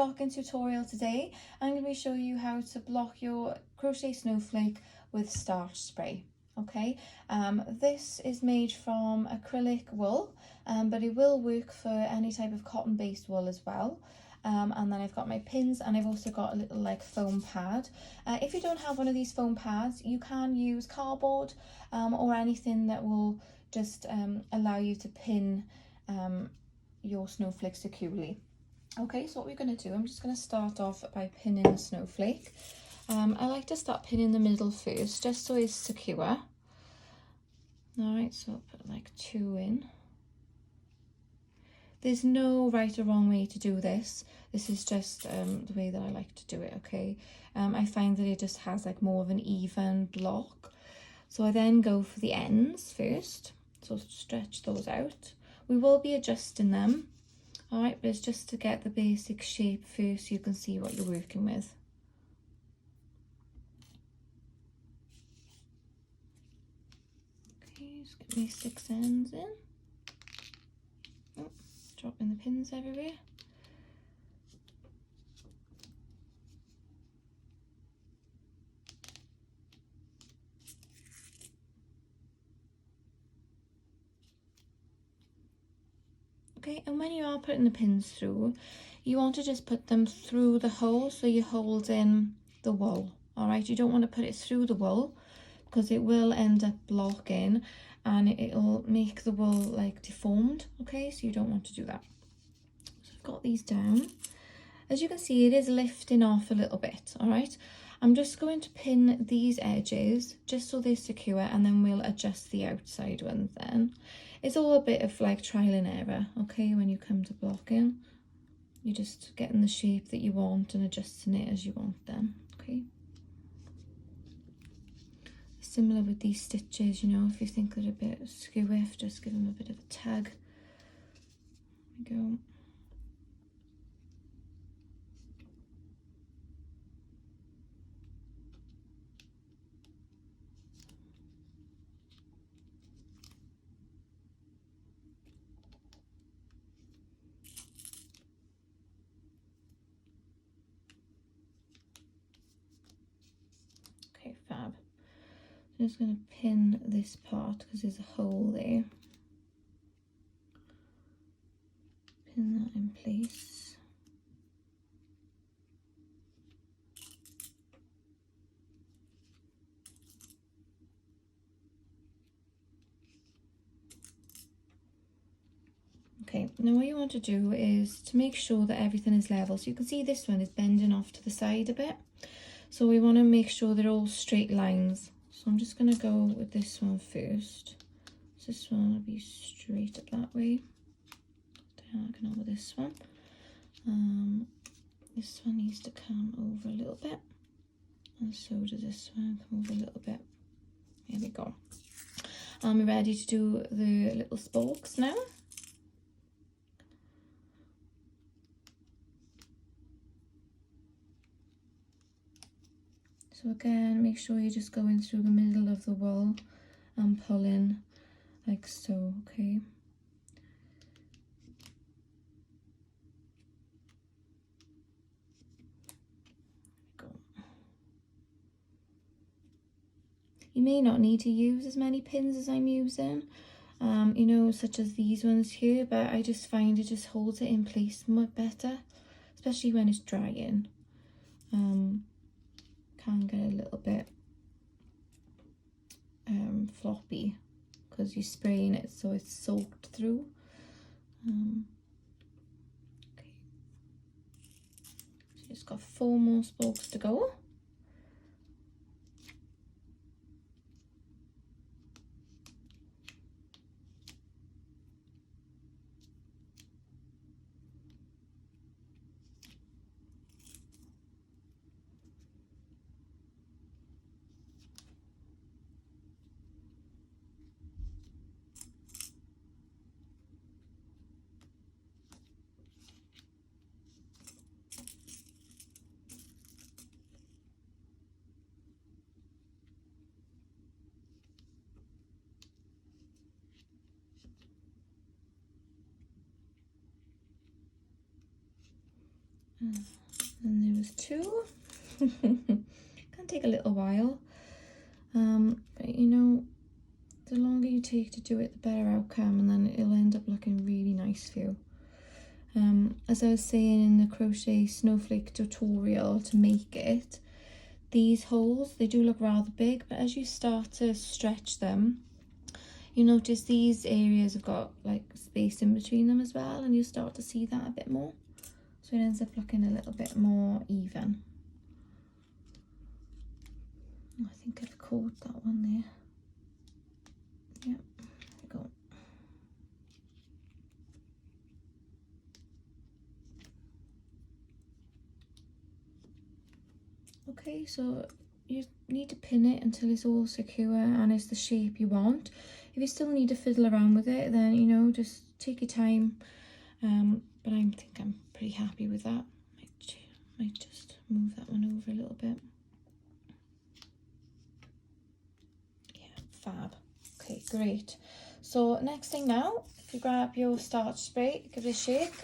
blocking tutorial today. I'm going to be showing you how to block your crochet snowflake with starch spray. Okay, this is made from acrylic wool, but it will work for any type of cotton based wool as well. And then I've got my pins, and I've also got a little like foam pad. If you don't have one of these foam pads, you can use cardboard or anything that will just allow you to pin your snowflake securely. Okay, so what we're going to do, I'm just going to start off by pinning the snowflake. I like to start pinning the middle first, just so it's secure. Alright, so I'll put like 2 in. There's no right or wrong way to do this. This is just the way that I like to do it, okay? I find that it just has like more of an even block. So I then go for the ends first, so stretch those out. We will be adjusting them, all right, but it's just to get the basic shape first so you can see what you're working with. Okay, just get my 6 ends in. Oh, dropping the pins everywhere. Okay, and when you are putting the pins through, you want to just put them through the hole so you hold in the wool. All right, you don't want to put it through the wool because it will end up blocking and it'll make the wool like deformed. Okay, so you don't want to do that. So I've got these down. As you can see, it is lifting off a little bit. All right, I'm just going to pin these edges just so they're secure, and then we'll adjust the outside ones then. It's all a bit of like trial and error, okay, when you come to blocking. You're just getting the shape that you want and adjusting it as you want them, okay. Similar with these stitches, you know, if you think they're a bit skewy, just give them a bit of a tug. There we go. Okay, fab. I'm just going to pin this part because there's a hole there. Pin that in place. Okay, now what you want to do is to make sure that everything is level. So you can see this one is bending off to the side a bit. So we want to make sure they're all straight lines. So I'm just going to go with this one first. So this one will be straight up that way. Diagonal with this one. This one needs to come over a little bit. And so does this one, come over a little bit. There we go. We're ready to do the little spokes now. So again, make sure you're just going through the middle of the wool and pulling like so, okay? Go. You may not need to use as many pins as I'm using, you know, such as these ones here, but I just find it just holds it in place much better, especially when it's drying. Can get a little bit floppy because you're spraying it so it's soaked through. Okay, so just got 4 more spokes to go. And there was 2. Can take a little while, but you know, the longer you take to do it, the better outcome, and then it'll end up looking really nice for you. As I was saying in the crochet snowflake tutorial, to make it, these holes, they do look rather big, but as you start to stretch them, you notice these areas have got like space in between them as well, and you start to see that a bit more, so it ends up looking a little bit more even. I think I've caught that one there. Yep, there we go. Okay, so you need to pin it until it's all secure and it's the shape you want. If you still need to fiddle around with it, then you know, just take your time. But I think I'm pretty happy with that. Might just move that one over a little bit. Yeah, fab. Okay, great. So next thing now, if you grab your starch spray, give it a shake,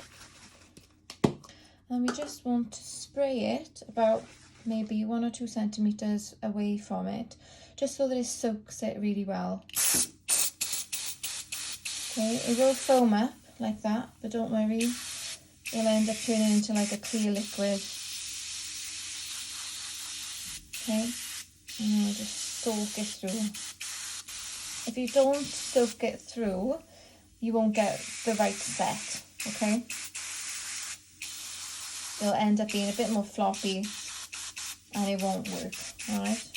and we just want to spray it about maybe 1 or 2 centimeters away from it, just so that it soaks it really well. Okay, it will foam up like that, but don't worry, it'll end up turning into like a clear liquid. Okay, and I'll just soak it through. If you don't soak it through, you won't get the right set, okay? It'll end up being a bit more floppy and it won't work, alright?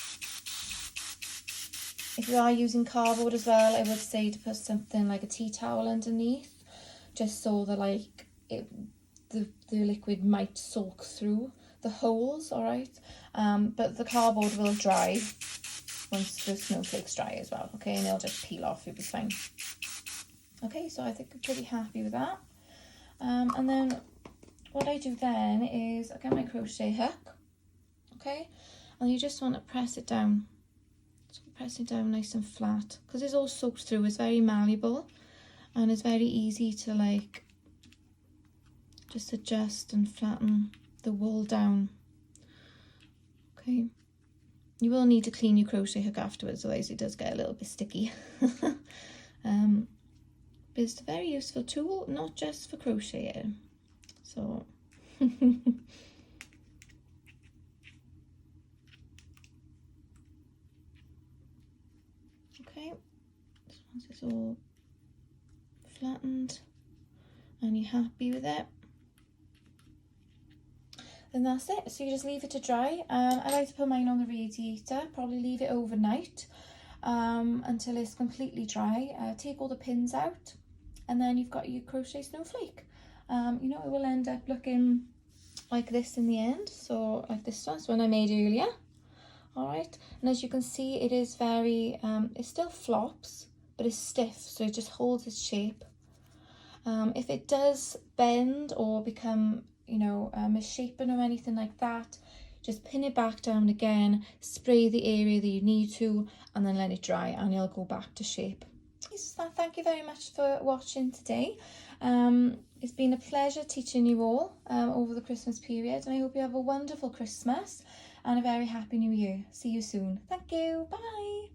If you are using cardboard as well, I would say to put something like a tea towel underneath, just so that like the liquid might soak through the holes, alright? But the cardboard will dry once the snowflakes dry as well, okay? And it'll just peel off, you'll be fine. Okay, so I think I'm pretty happy with that. And then what I do then is I get my crochet hook, okay? And you just want to press it down. So press it down nice and flat, because it's all soaked through. It's very malleable and it's very easy to like just adjust and flatten the wool down. Okay, you will need to clean your crochet hook afterwards, otherwise it does get a little bit sticky. But it's a very useful tool, not just for crocheting. So okay, once it's all flattened and you're happy with it, then that's it. So you just leave it to dry. I like to put mine on the radiator, probably leave it overnight until it's completely dry. Take all the pins out, and then you've got your crochet snowflake. You know, it will end up looking like this in the end, so like this one I made earlier. All right, and as you can see, it is very it still flops, but it's stiff, so it just holds its shape. If it does bend or become, you know, misshapen or anything like that, just pin it back down again, spray the area that you need to, and then let it dry, and it'll go back to shape. So thank you very much for watching today. It's been a pleasure teaching you all over the Christmas period, and I hope you have a wonderful Christmas and a very happy new year. See you soon. Thank you. Bye.